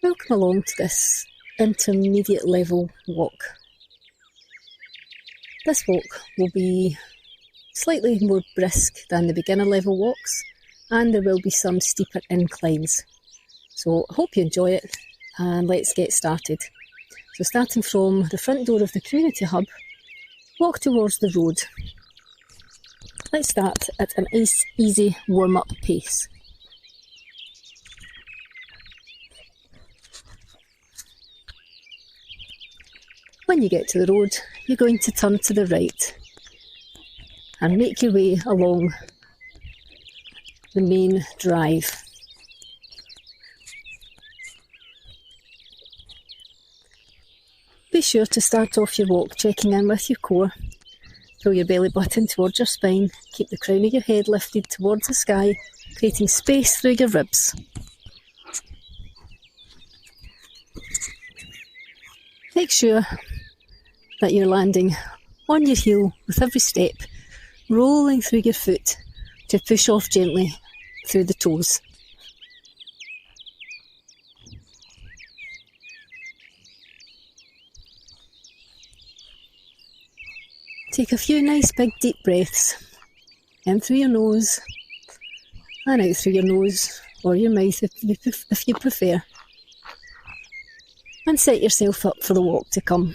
Welcome along to this intermediate level walk. This walk will be slightly more brisk than the beginner level walks, and there will be some steeper inclines. So I hope you enjoy it, and let's get started. So starting from the front door of the community hub, walk towards the road. Let's start at an easy warm-up pace. When you get to the road, you're going to turn to the right and make your way along the main drive. Be sure to start off your walk checking in with your core. Pull your belly button towards your spine, keep the crown of your head lifted towards the sky, creating space through your ribs. Make sure that you're landing on your heel with every step, rolling through your foot to push off gently through the toes. Take a few nice big deep breaths, in through your nose and out through your nose or your mouth if you prefer, and set yourself up for the walk to come.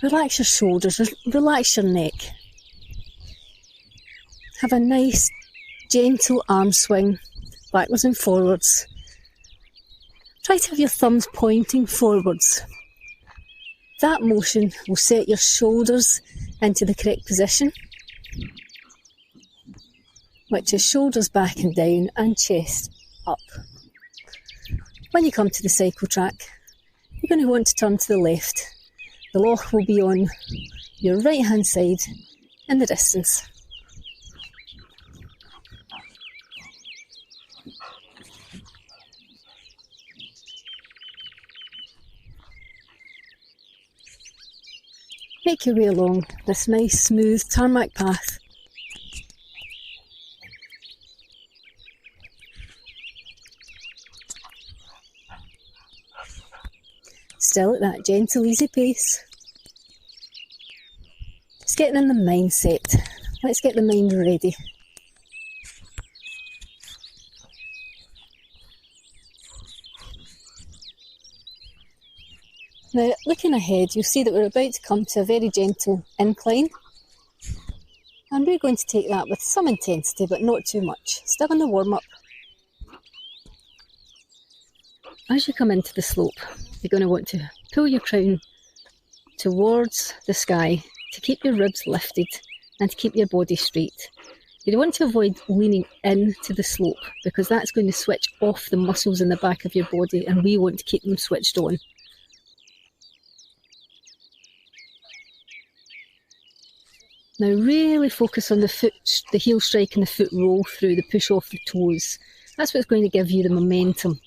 Relax your shoulders, relax your neck. Have a nice, gentle arm swing, backwards and forwards. Try to have your thumbs pointing forwards. That motion will set your shoulders into the correct position, which is shoulders back and down and chest up. When you come to the cycle track, you're going to want to turn to the left. The loch will be on your right hand side in the distance. Make your way along this nice smooth tarmac path. Still at that gentle, easy pace. Just getting in the mindset. Let's get the mind ready. Now, looking ahead, you'll see that we're about to come to a very gentle incline. And we're going to take that with some intensity, but not too much. Still in the warm-up. As you come into the slope, you're going to want to pull your crown towards the sky to keep your ribs lifted and to keep your body straight. You want to avoid leaning into the slope because that's going to switch off the muscles in the back of your body, and we want to keep them switched on. Now really focus on the heel strike and the foot roll through, the push off the toes. That's what's going to give you the momentum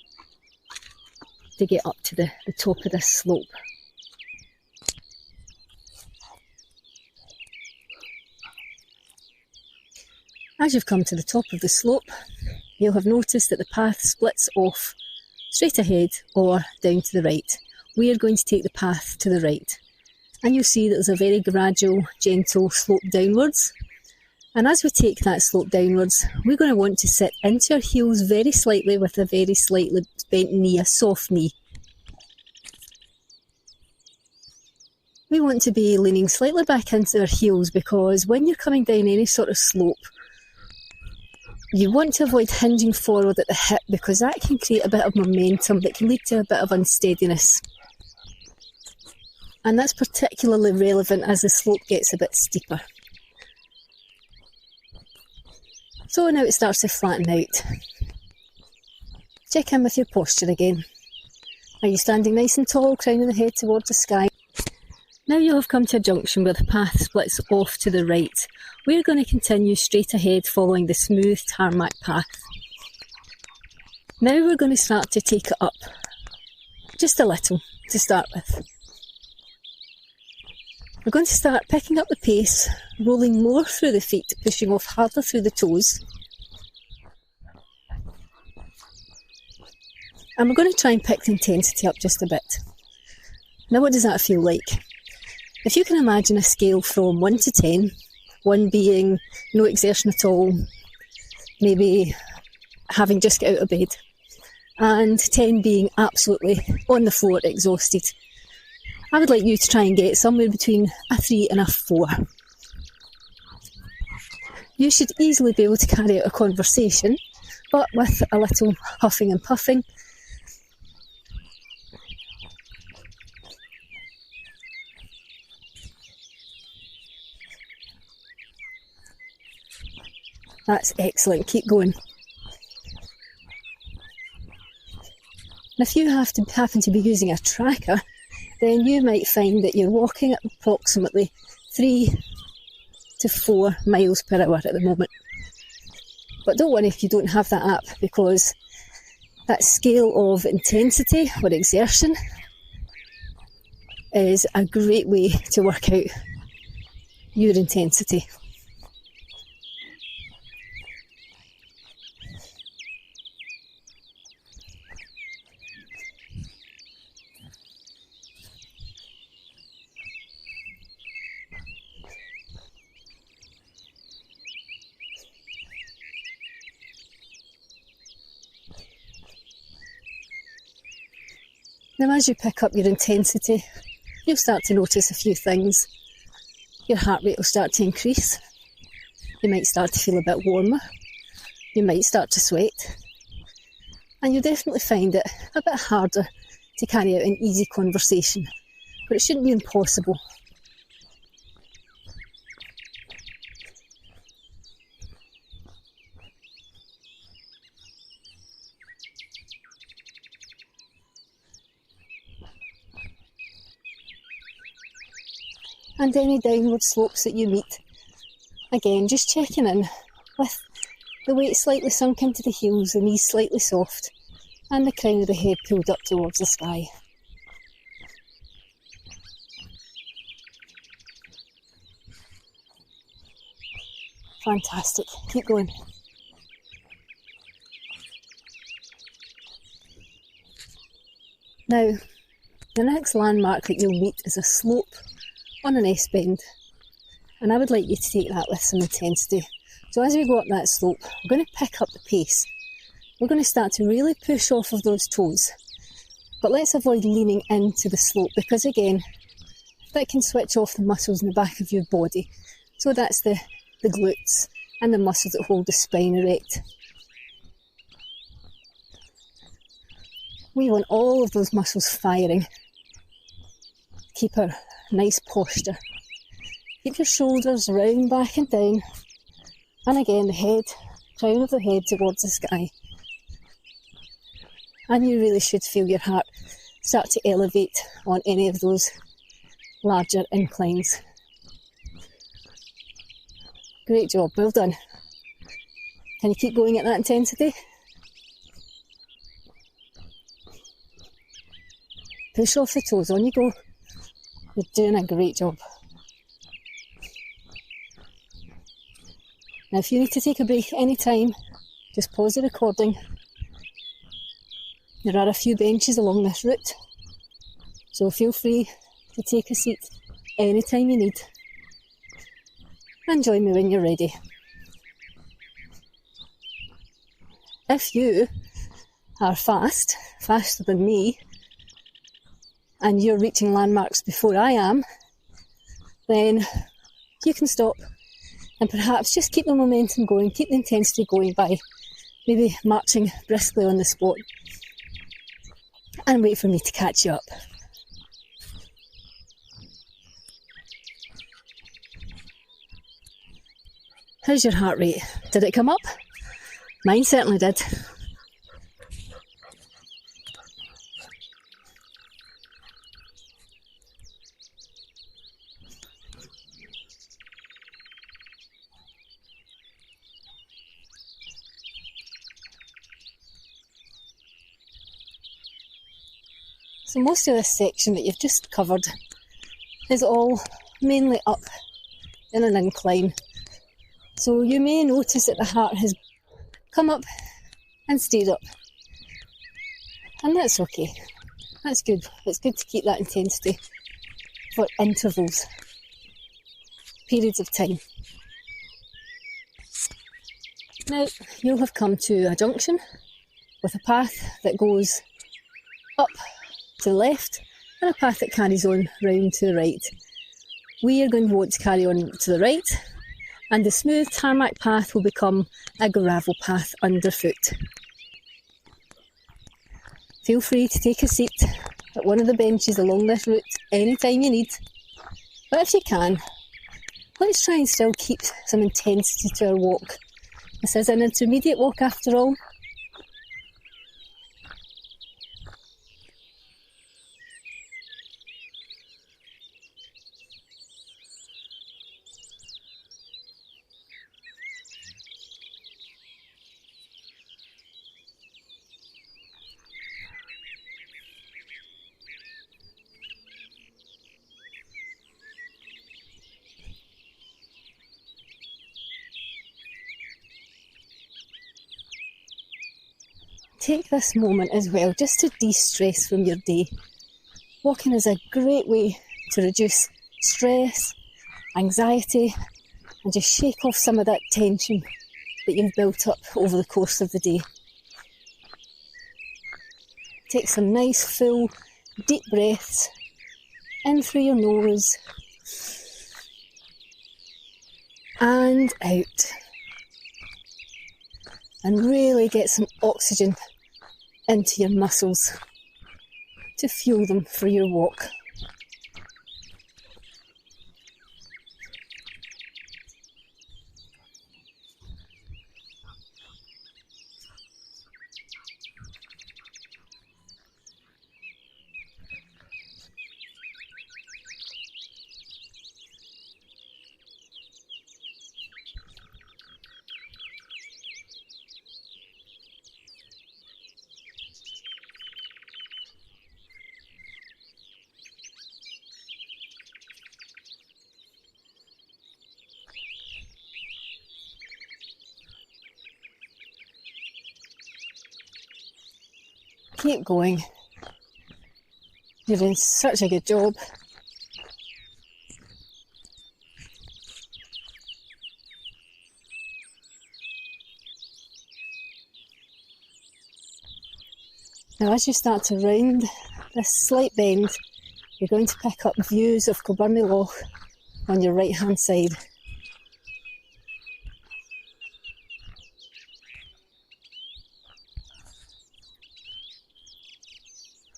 to get up to the top of this slope. As you've come to the top of the slope, you'll have noticed that the path splits off straight ahead or down to the right. We are going to take the path to the right. And you'll see that there's a very gradual, gentle slope downwards. And as we take that slope downwards, we're going to want to sit into our heels very slightly with a very slightly bent knee, a soft knee. We want to be leaning slightly back into our heels because when you're coming down any sort of slope, you want to avoid hinging forward at the hip because that can create a bit of momentum that can lead to a bit of unsteadiness. And that's particularly relevant as the slope gets a bit steeper. So now it starts to flatten out. Check in with your posture again. Are you standing nice and tall, crowning the head towards the sky? Now you have come to a junction where the path splits off to the right. We're going to continue straight ahead following the smooth tarmac path. Now we're going to start to take it up, just a little to start with. We're going to start picking up the pace, rolling more through the feet, pushing off harder through the toes. And we're going to try and pick the intensity up just a bit. Now, what does that feel like? If you can imagine a scale from 1 to 10, 1 being no exertion at all, maybe having just got out of bed, and 10 being absolutely on the floor, exhausted, I would like you to try and get somewhere between a 3 and a 4. You should easily be able to carry out a conversation, but with a little huffing and puffing. That's excellent, keep going. And if you happen to be using a tracker, then you might find that you're walking at approximately 3 to 4 miles per hour at the moment. But don't worry if you don't have that app, because that scale of intensity or exertion is a great way to work out your intensity. Now, as you pick up your intensity, you'll start to notice a few things. Your heart rate will start to increase. You might start to feel a bit warmer. You might start to sweat. And you'll definitely find it a bit harder to carry out an easy conversation. But it shouldn't be impossible. And any downward slopes that you meet, again, just checking in with the weight slightly sunk into the heels, the knees slightly soft, and the crown of the head pulled up towards the sky. Fantastic, keep going. Now, the next landmark that you'll meet is a slope on an S-bend, and I would like you to take that with some intensity. So as we go up that slope, we're going to pick up the pace. We're going to start to really push off of those toes, but let's avoid leaning into the slope, because again, that can switch off the muscles in the back of your body. So that's the glutes and the muscles that hold the spine erect. We want all of those muscles firing. Keep our nice posture. Keep your shoulders round, back and down. And again, the head, crown of the head towards the sky. And you really should feel your heart start to elevate on any of those larger inclines. Great job, well done. Can you keep going at that intensity? Push off the toes, on you go. You're doing a great job. Now if you need to take a break any time, just pause the recording. There are a few benches along this route, so feel free to take a seat anytime you need. And join me when you're ready. If you are faster than me, and you're reaching landmarks before I am, then you can stop and perhaps just keep the momentum going, keep the intensity going by maybe marching briskly on the spot and wait for me to catch you up. How's your heart rate? Did it come up? Mine certainly did. So most of this section that you've just covered is all mainly up in an incline. So you may notice that the heart has come up and stayed up. And that's okay. That's good. It's good to keep that intensity for intervals, periods of time. Now, you'll have come to a junction with a path that goes up to the left and a path that carries on round to the right. We are going to want to carry on to the right, and the smooth tarmac path will become a gravel path underfoot. Feel free to take a seat at one of the benches along this route anytime you need, but if you can, let's try and still keep some intensity to our walk. This is an intermediate walk after all. Take this moment as well just to de-stress from your day. Walking is a great way to reduce stress, anxiety, and just shake off some of that tension that you've built up over the course of the day. Take some nice, full, deep breaths in through your nose and out. And really get some oxygen into your muscles to fuel them for your walk. Keep going. You're doing such a good job. Now, as you start to round this slight bend, you're going to pick up views of Kilbirnie Loch on your right hand side.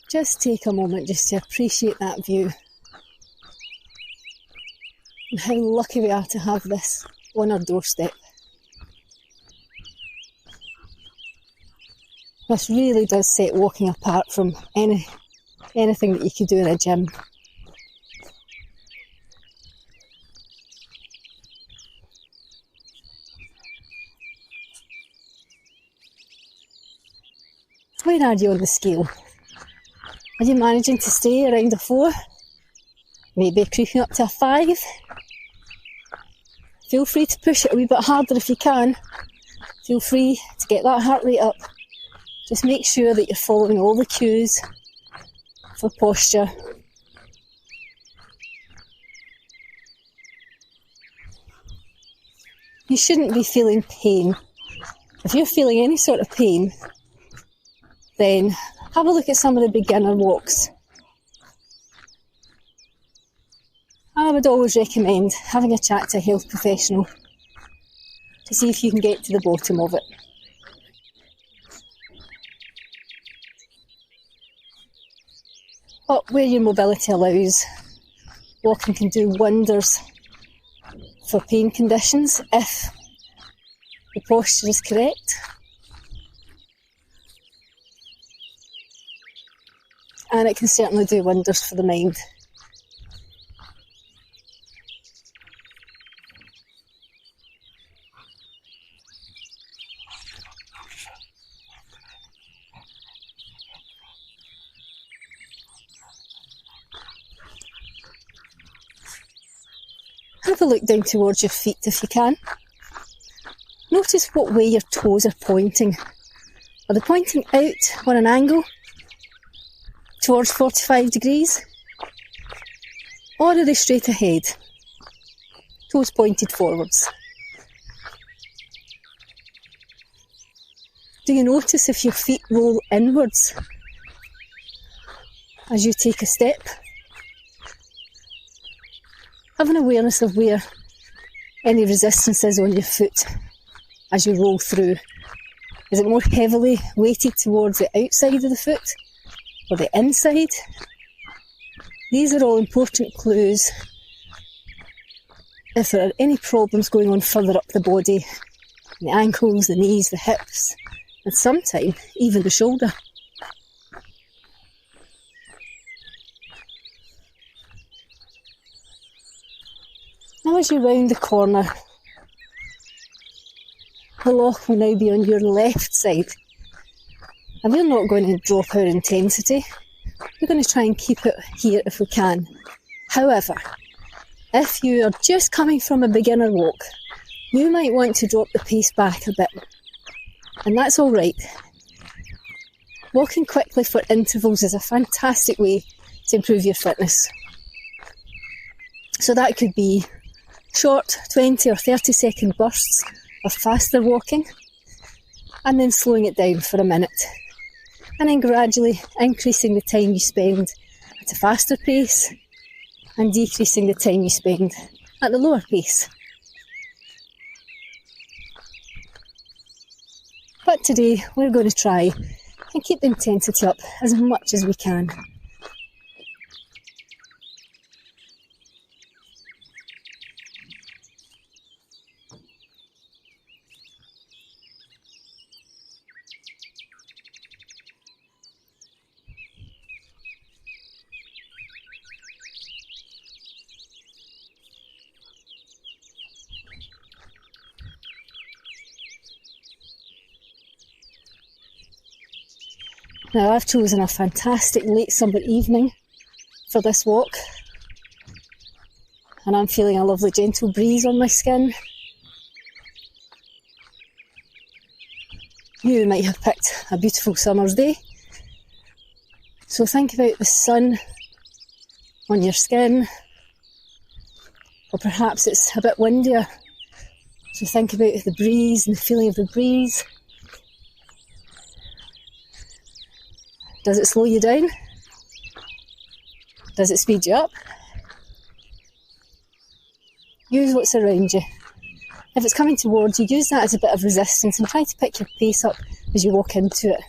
Just take a moment just to appreciate that view and how lucky we are to have this on our doorstep. This really does set walking apart from anything that you could do in a gym. Where are you on the scale? Are you managing to stay around a 4? Maybe creeping up to a 5? Feel free to push it a wee bit harder if you can. Feel free to get that heart rate up. Just make sure that you're following all the cues for posture. You shouldn't be feeling pain. If you're feeling any sort of pain, then have a look at some of the beginner walks. I would always recommend having a chat to a health professional to see if you can get to the bottom of it. But where your mobility allows, walking can do wonders for pain conditions if the posture is correct. And it can certainly do wonders for the mind. Have a look down towards your feet if you can. Notice what way your toes are pointing. Are they pointing out on an angle, towards 45 degrees? Or are they straight ahead? Toes pointed forwards. Do you notice if your feet roll inwards as you take a step? Have an awareness of where any resistance is on your foot as you roll through. Is it more heavily weighted towards the outside of the foot or the inside? These are all important clues if there are any problems going on further up the body, the ankles, the knees, the hips, and sometimes even the shoulder. Now as you round the corner, the loch will now be on your left side. And we're not going to drop our intensity. We're going to try and keep it here if we can. However, if you are just coming from a beginner walk, you might want to drop the pace back a bit. And that's all right. Walking quickly for intervals is a fantastic way to improve your fitness. So that could be short 20 or 30 second bursts of faster walking, and then slowing it down for a minute, and then gradually increasing the time you spend at a faster pace and decreasing the time you spend at the lower pace. But today we're going to try and keep the intensity up as much as we can. Now I've chosen a fantastic late summer evening for this walk, and I'm feeling a lovely gentle breeze on my skin. You might have picked a beautiful summer's day, so think about the sun on your skin, or perhaps it's a bit windier, so think about the breeze and the feeling of the breeze. Does it slow you down? Does it speed you up? Use what's around you. If it's coming towards you, use that as a bit of resistance and try to pick your pace up as you walk into it.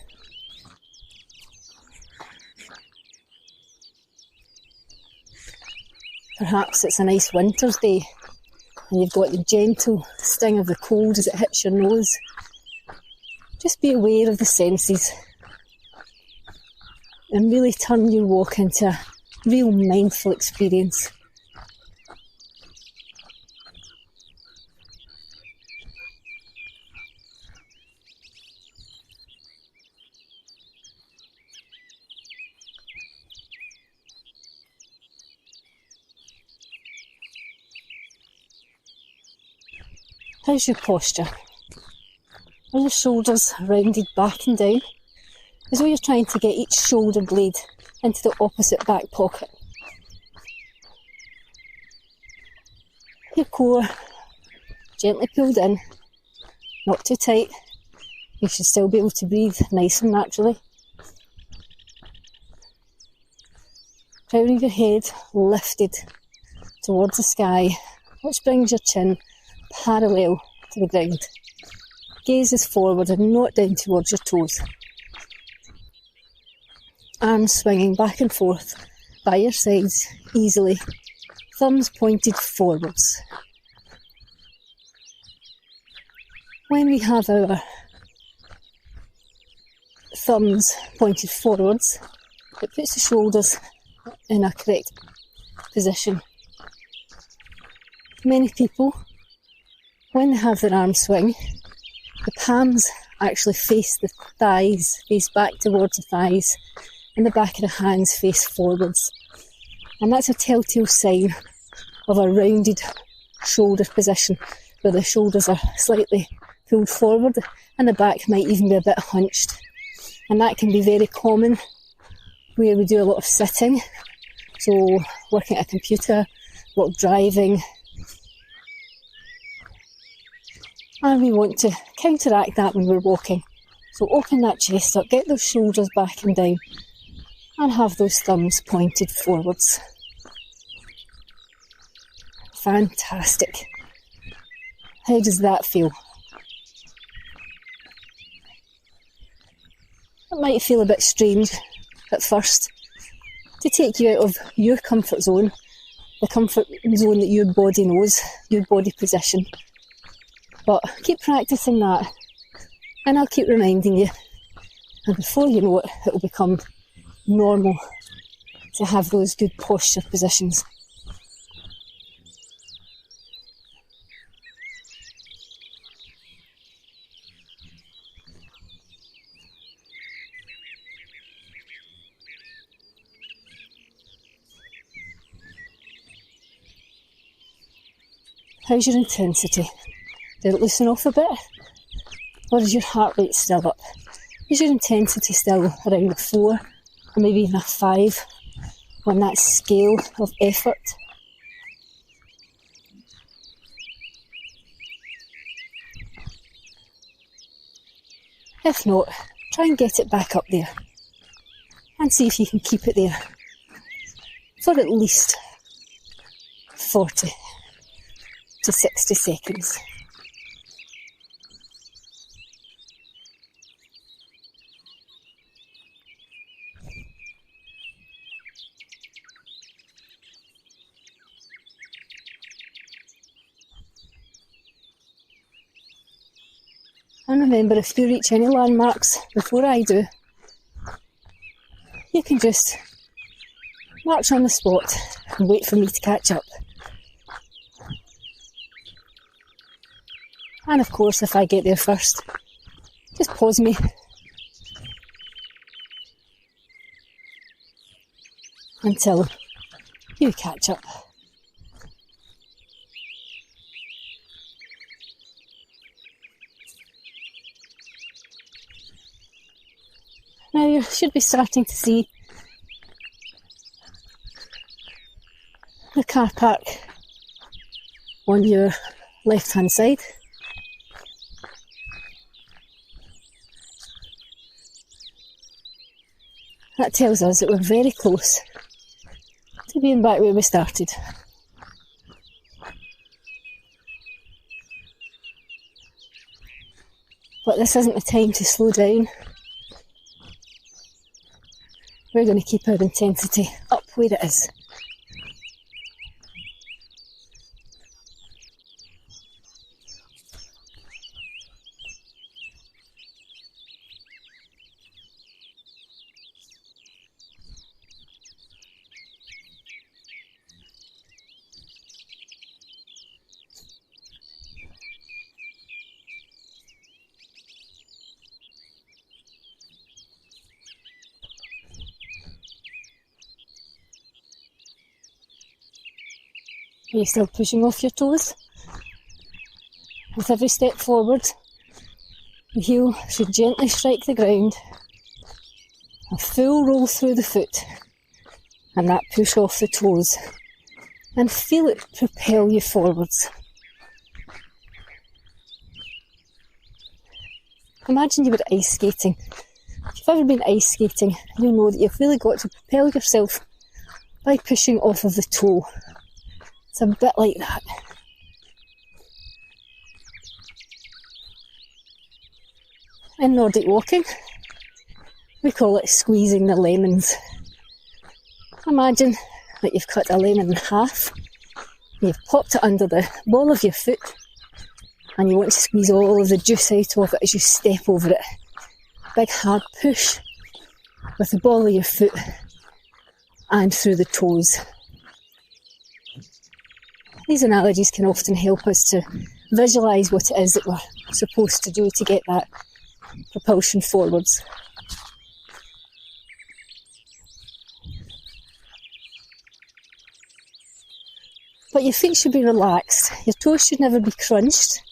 Perhaps it's a nice winter's day and you've got the gentle sting of the cold as it hits your nose. Just be aware of the senses and really turn your walk into a real mindful experience. How's your posture? Are your shoulders rounded back and down, as though you're trying to get each shoulder blade into the opposite back pocket? Your core gently pulled in, not too tight. You should still be able to breathe nice and naturally. Crown of your head lifted towards the sky, which brings your chin parallel to the ground. Gaze is forward and not down towards your toes. Arms swinging back and forth by your sides easily, thumbs pointed forwards. When we have our thumbs pointed forwards, it puts the shoulders in a correct position. Many people, when they have their arm swing, the palms actually face the thighs, face back towards the thighs, and the back of the hands face forwards. And that's a telltale sign of a rounded shoulder position, where the shoulders are slightly pulled forward and the back might even be a bit hunched. And that can be very common where we do a lot of sitting, so working at a computer, a lot of driving, and we want to counteract that when we're walking. So open that chest up, get those shoulders back and down, and have those thumbs pointed forwards. Fantastic. How does that feel? It might feel a bit strange at first to take you out of your comfort zone, the comfort zone that your body knows, your body position. But keep practicing that, and I'll keep reminding you, and before you know it, it will become normal to have those good posture positions. How's your intensity? Did it loosen off a bit? Or is your heart rate still up? Is your intensity still around a 4 or maybe even a 5 on that scale of effort? If not, try and get it back up there and see if you can keep it there for at least 40 to 60 seconds. And remember, if you reach any landmarks before I do, you can just march on the spot and wait for me to catch up. And of course, if I get there first, just pause me until you catch up. Now you should be starting to see the car park on your left hand side. That tells us that we're very close to being back where we started. But this isn't the time to slow down. We're going to keep our intensity up where it is. Are you still pushing off your toes? With every step forward, the heel should gently strike the ground, a full roll through the foot, and that push off the toes, and feel it propel you forwards. Imagine you were ice skating. If you've ever been ice skating, you'll know that you've really got to propel yourself by pushing off of the toe. It's a bit like that. In Nordic walking, we call it squeezing the lemons. Imagine that you've cut a lemon in half, you've popped it under the ball of your foot, and you want to squeeze all of the juice out of it as you step over it. Big hard push with the ball of your foot and through the toes. These analogies can often help us to visualise what it is that we're supposed to do to get that propulsion forwards. But your feet should be relaxed. Your toes should never be crunched.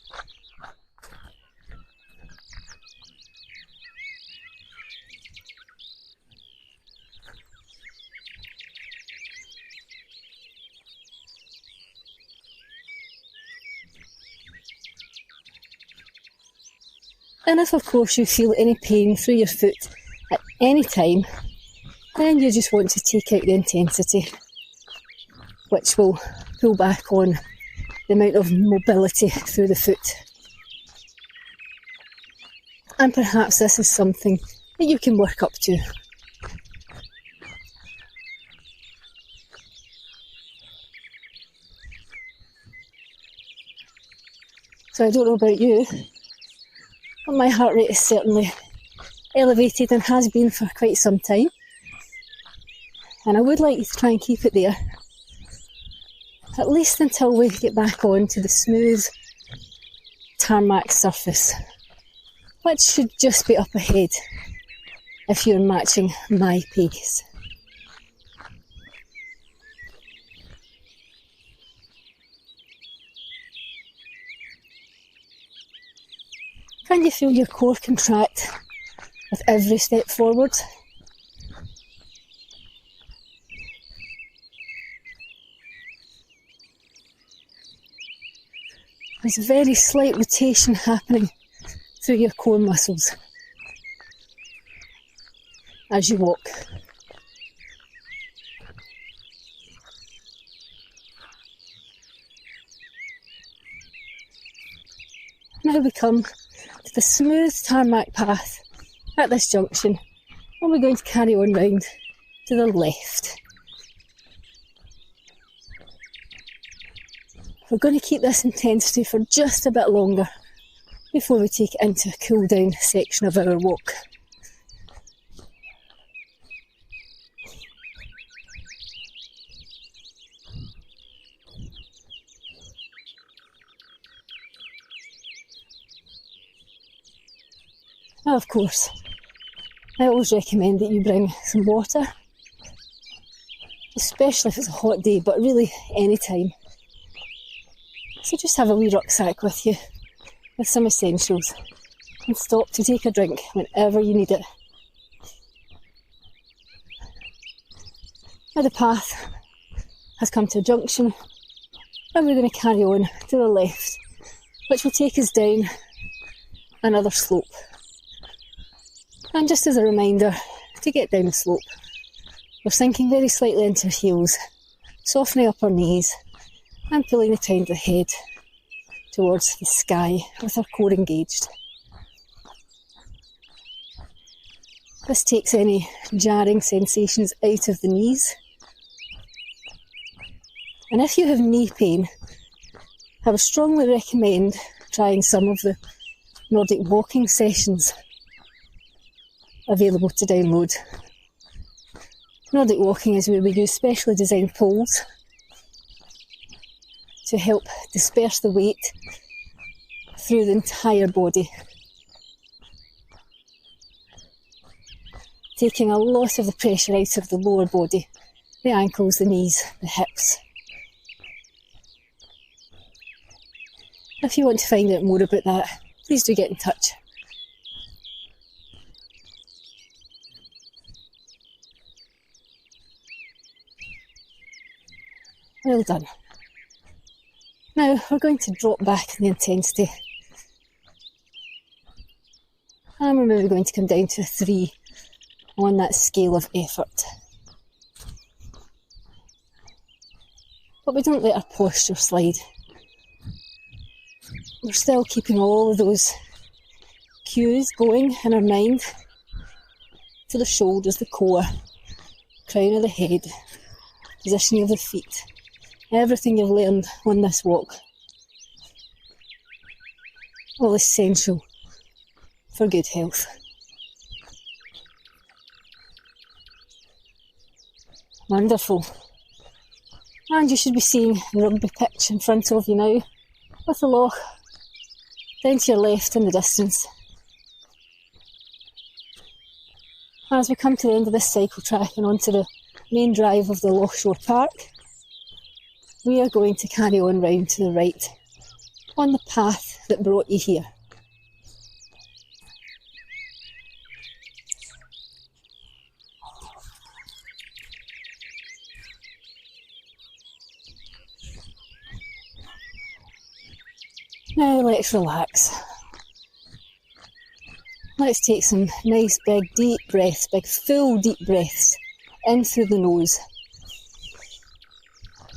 And if of course you feel any pain through your foot at any time, then you just want to take out the intensity, which will pull back on the amount of mobility through the foot. And perhaps this is something that you can work up to. So I don't know about you, but my heart rate is certainly elevated and has been for quite some time. And I would like you to try and keep it there, at least until we get back on to the smooth tarmac surface, which should just be up ahead if you're matching my pace. Can you feel your core contract with every step forward? There's a very slight rotation happening through your core muscles as you walk. Now we come to the smooth tarmac path at this junction, and we're going to carry on round to the left. We're going to keep this intensity for just a bit longer before we take it into a cool down section of our walk. Now, of course, I always recommend that you bring some water, especially if it's a hot day, but really any time. So just have a wee rucksack with you, with some essentials, and stop to take a drink whenever you need it. Now the path has come to a junction, and we're going to carry on to the left, which will take us down another slope. And just as a reminder, to get down the slope, we're sinking very slightly into our heels, softening up our knees, and pulling the crown of the head towards the sky with our core engaged. This takes any jarring sensations out of the knees. And if you have knee pain, I would strongly recommend trying some of the Nordic walking sessions available to download. Nordic walking is where we use specially designed poles to help disperse the weight through the entire body, taking a lot of the pressure out of the lower body, the ankles, the knees, the hips. If you want to find out more about that, please do get in touch. Well done. Now we're going to drop back in the intensity, and we're maybe going to come down to a 3 on that scale of effort. But we don't let our posture slide. We're still keeping all of those cues going in our mind to the shoulders, the core, crown of the head, positioning of the feet. Everything you've learned on this walk, all essential for good health. Wonderful. And you should be seeing the rugby pitch in front of you now, with the loch down to your left in the distance. As we come to the end of this cycle track and onto the main drive of the Lochshore Park, we are going to carry on round to the right on the path that brought you here. Now let's relax. Let's take some nice big deep breaths, big full deep breaths in through the nose.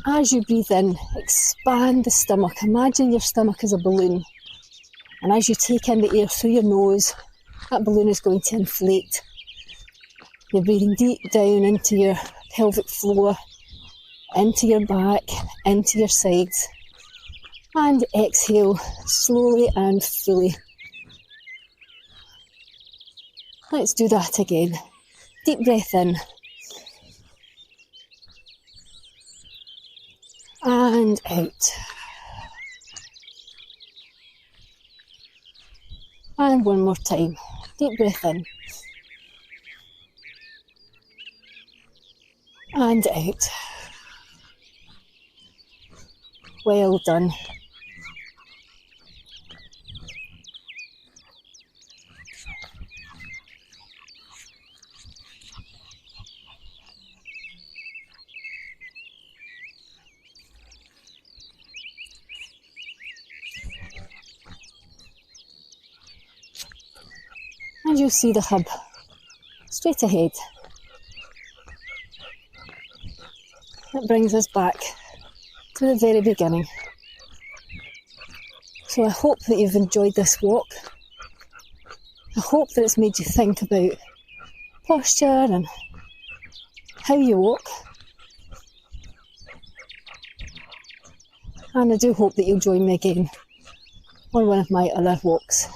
As you breathe in, expand the stomach. Imagine your stomach as a balloon. And as you take in the air through your nose, that balloon is going to inflate. You're breathing deep down into your pelvic floor, into your back, into your sides. And exhale slowly and fully. Let's do that again. Deep breath in. And out. And one more time. Deep breath in. And out. Well done. And you'll see the hub straight ahead. That brings us back to the very beginning. So I hope that you've enjoyed this walk. I hope that it's made you think about posture and how you walk. And I do hope that you'll join me again on one of my other walks.